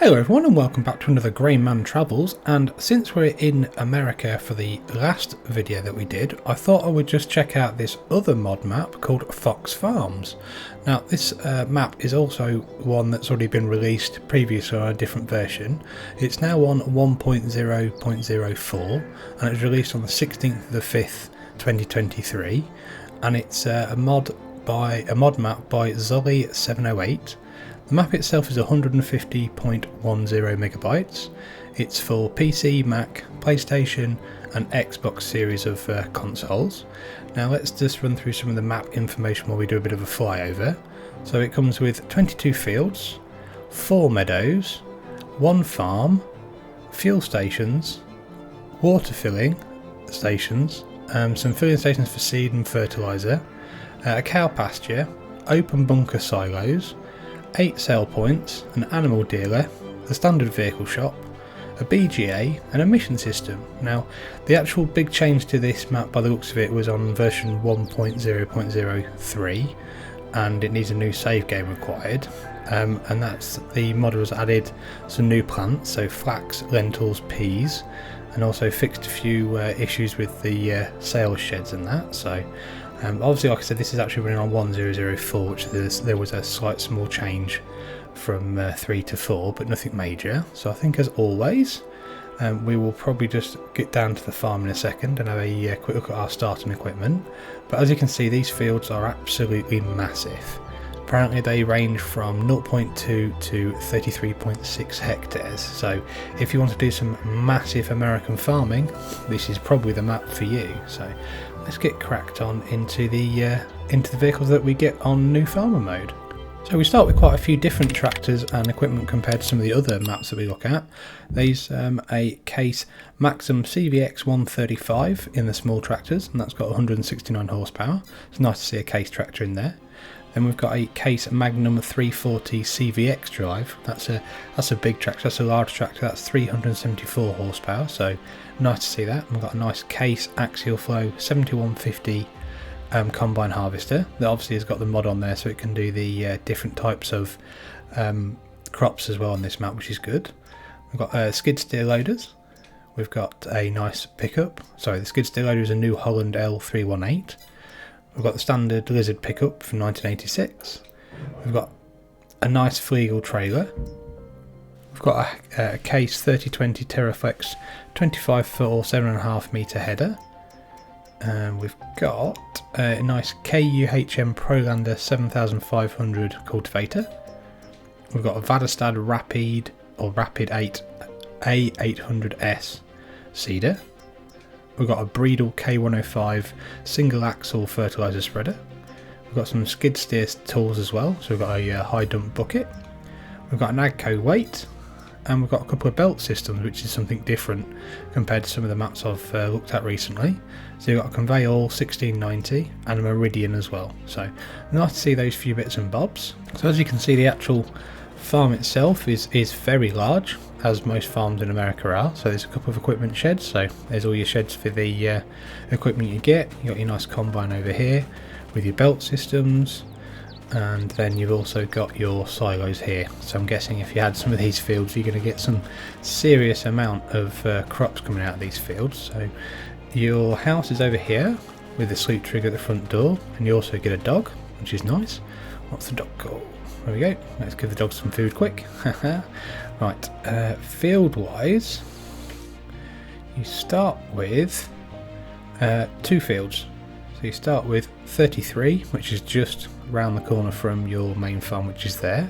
Hello everyone and welcome back to another Grainman Travels, and since we're in America for the last video that we did, I thought I would just check out this other mod map called Fox Farms. Now this map is also one that's already been released previously on a different version. It's now on 1.0.04 and it was released on the 16th of the 5th 2023, and it's a mod map by Zolly708. The map itself is 150.10 megabytes. It's for PC, Mac, PlayStation and Xbox series of consoles. Now let's just run through some of the map information while we do a bit of a flyover. So it comes with 22 fields, 4 meadows, 1 farm, fuel stations, water filling stations, some filling stations for seed and fertiliser, a cow pasture, open bunker silos, 8 sell points, an animal dealer, the standard vehicle shop, a BGA and a mission system. Now the actual big change to this map by the looks of it was on version 1.0.03 and it needs a new save game required, and that's the mod has added some new plants, so flax, lentils, peas, and also fixed a few issues with the sales sheds and that. So obviously, like I said, this is actually running on 1.0.04, which there was a slight small change from 3 to 4, but nothing major. So I think, as always, we will probably just get down to the farm in a second and have a quick look at our starting equipment. But as you can see, these fields are absolutely massive. Apparently they range from 0.2 to 33.6 hectares, so if you want to do some massive American farming, this is probably the map for you. So let's get cracked on into the vehicles that we get on new farmer mode. So we start with quite a few different tractors and equipment compared to some of the other maps that we look at. There's a Case Maxim CVX 135 in the small tractors, and that's got 169 horsepower. It's nice to see a Case tractor in there. Then we've got a Case Magnum 340 CVX drive. That's a big tractor. That's a large tractor. That's 374 horsepower. So nice to see that. And we've got a nice Case Axial Flow 7150 combine harvester that obviously has got the mod on there, so it can do the different types of crops as well on this map, which is good. We've got skid steer loaders. We've got a nice pickup. Sorry, the skid steer loader is a New Holland L318. We've got the standard Lizard pickup from 1986. We've got a nice Flegel trailer. We've got a Case 3020 Terraflex 25 foot or 7.5 metre header. And we've got a nice KUHM Prolander 7500 cultivator. We've got a Vadestad Rapid 8 A800S seeder. We've got a Breedle K105 single axle fertiliser spreader. We've got some skid steer tools as well, so we've got a high dump bucket. We've got an Agco weight, and we've got a couple of belt systems, which is something different compared to some of the maps I've looked at recently. So you've got a Conveyor 1690 and a Meridian as well. So nice to see those few bits and bobs. So as you can see, the actual farm itself is very large, as most farms in America are. So there's a couple of equipment sheds, so there's all your sheds for the equipment you get. You've got your nice combine over here with your belt systems, and then you've also got your silos here. So I'm guessing if you had some of these fields, you're going to get some serious amount of crops coming out of these fields. So your house is over here with the sleep trigger at the front door, and you also get a dog, which is nice. What's the dog called? There we go. Let's give the dog some food quick. Right, field wise, you start with 2 fields. So you start with 33, which is just round the corner from your main farm, which is there,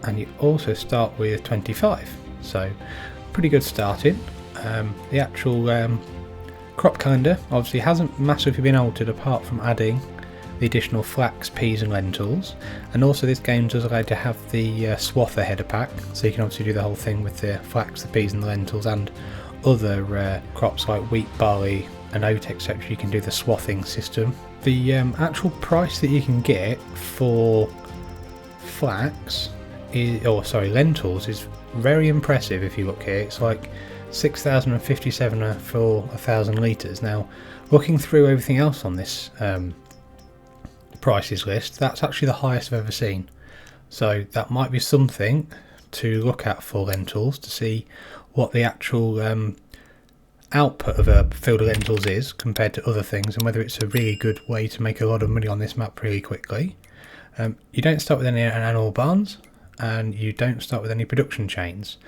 and you also start with 25. So pretty good starting. The actual crop calendar obviously hasn't massively been altered, apart from adding the additional flax, peas and lentils, and also this game does allow you to have the Swather header pack, so you can obviously do the whole thing with the flax, the peas and the lentils, and other crops like wheat, barley and oat, etc. You can do the swathing system. The actual price that you can get for lentils is very impressive. If you look here, it's like 6,057 for 1,000 litres. Now looking through everything else on this prices list, that's actually the highest I've ever seen. So that might be something to look at for lentils to see what the actual output of a field of lentils is compared to other things, and whether it's a really good way to make a lot of money on this map really quickly. You don't start with any animal barns, and you don't start with any production chains,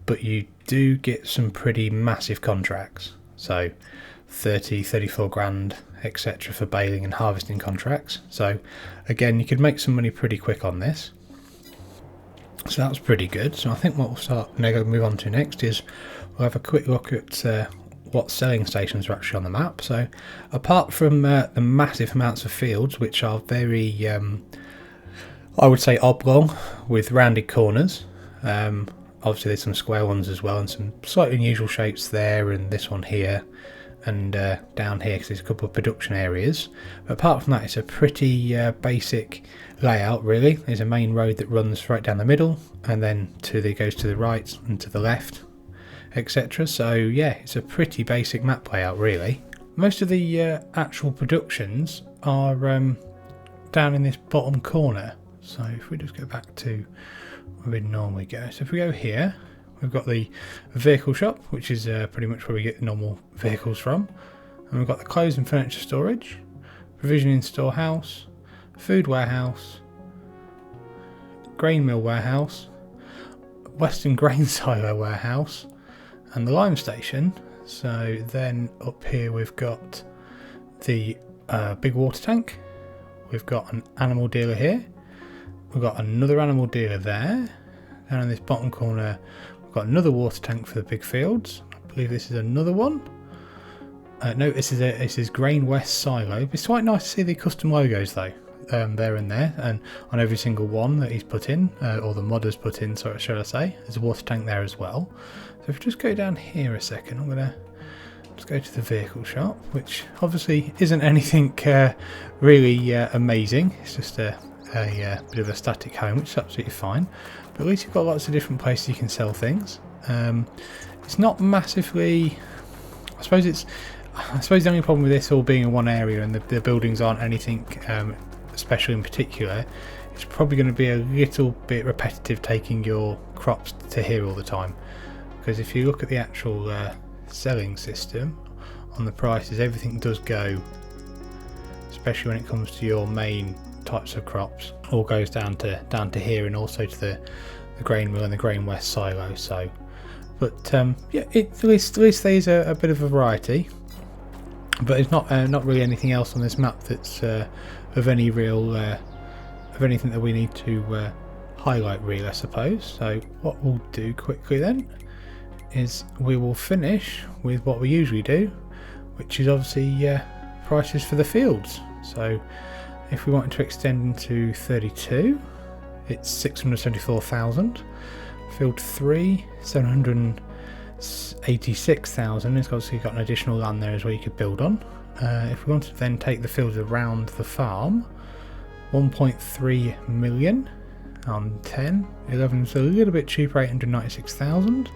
but you do get some pretty massive contracts. So 30, 34 grand, etc. for baling and harvesting contracts. So again, you could make some money pretty quick on this. So that's pretty good. So I think what we'll move on to next is we'll have a quick look at what selling stations are actually on the map. So apart from the massive amounts of fields, which are very, I would say, oblong with rounded corners. Obviously there's some square ones as well, and some slightly unusual shapes there, and this one here, and down here, because there's a couple of production areas. But apart from that, it's a pretty basic layout really. There's a main road that runs right down the middle, and then goes to the right and to the left, etc. So yeah, it's a pretty basic map layout really. Most of the actual productions are down in this bottom corner. So if we just go back to where we normally go, so if we go here, we've got the vehicle shop, which is pretty much where we get the normal vehicles from, and we've got the clothes and furniture storage, provisioning storehouse, food warehouse, grain mill warehouse, western grain silo warehouse, and the lime station. So then up here we've got the big water tank, we've got an animal dealer here, we've got another animal dealer there. Down in this bottom corner we've got another water tank for the big fields. I believe this is another one. No, this is Grain West Silo. It's quite nice to see the custom logos though, there and there, and on every single one that he's put in, or the modders put in, sorry, should I say. There's a water tank there as well. So if we just go down here a second, I'm going to just go to the vehicle shop, which obviously isn't anything really amazing. It's just a bit of a static home, which is absolutely fine, but at least you've got lots of different places you can sell things. It's not massively, I suppose the only problem with this all being in one area and the buildings aren't anything special in particular, it's probably going to be a little bit repetitive taking your crops to here all the time, because if you look at the actual selling system on the prices, everything does go, especially when it comes to your main types of crops, all goes down to here, and also to the grain mill and the Grain West silo. So, but yeah, at least there's a bit of a variety, but it's not really anything else on this map that's of any real of anything that we need to highlight really, I suppose. So what we'll do quickly then is we will finish with what we usually do, which is obviously prices for the fields. So if we wanted to extend into 32, it's 674,000. Field 3, 786,000. It's obviously got an additional land there as well you could build on. If we wanted to then take the fields around the farm, 1.3 million on 10. 11 is a little bit cheaper, 896,000.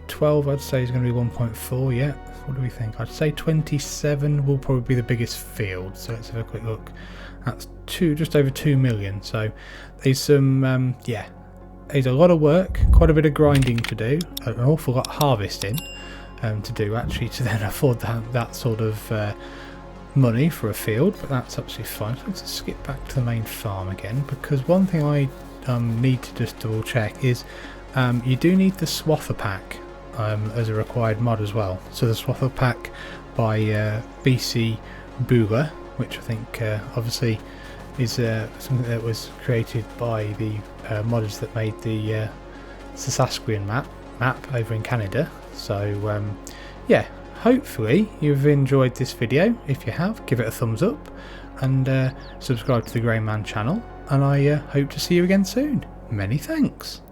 12 I'd say is going to be 1.4. Yeah, what do we think? I'd say 27 will probably be the biggest field. So let's have a quick look. That's just over 2 million. So there's some yeah, there's a lot of work, quite a bit of grinding to do, an awful lot of harvesting to do actually to then afford that sort of money for a field, but that's absolutely fine. So let's skip back to the main farm again, because one thing I need to just double check is you do need the Swather pack as a required mod as well. So the Swather pack by Bcbuhler, which I think obviously is something that was created by the modders that made the Saskatchewan map over in Canada. So yeah, hopefully you've enjoyed this video. If you have, give it a thumbs up and subscribe to the Grainman channel, and I hope to see you again soon. Many thanks.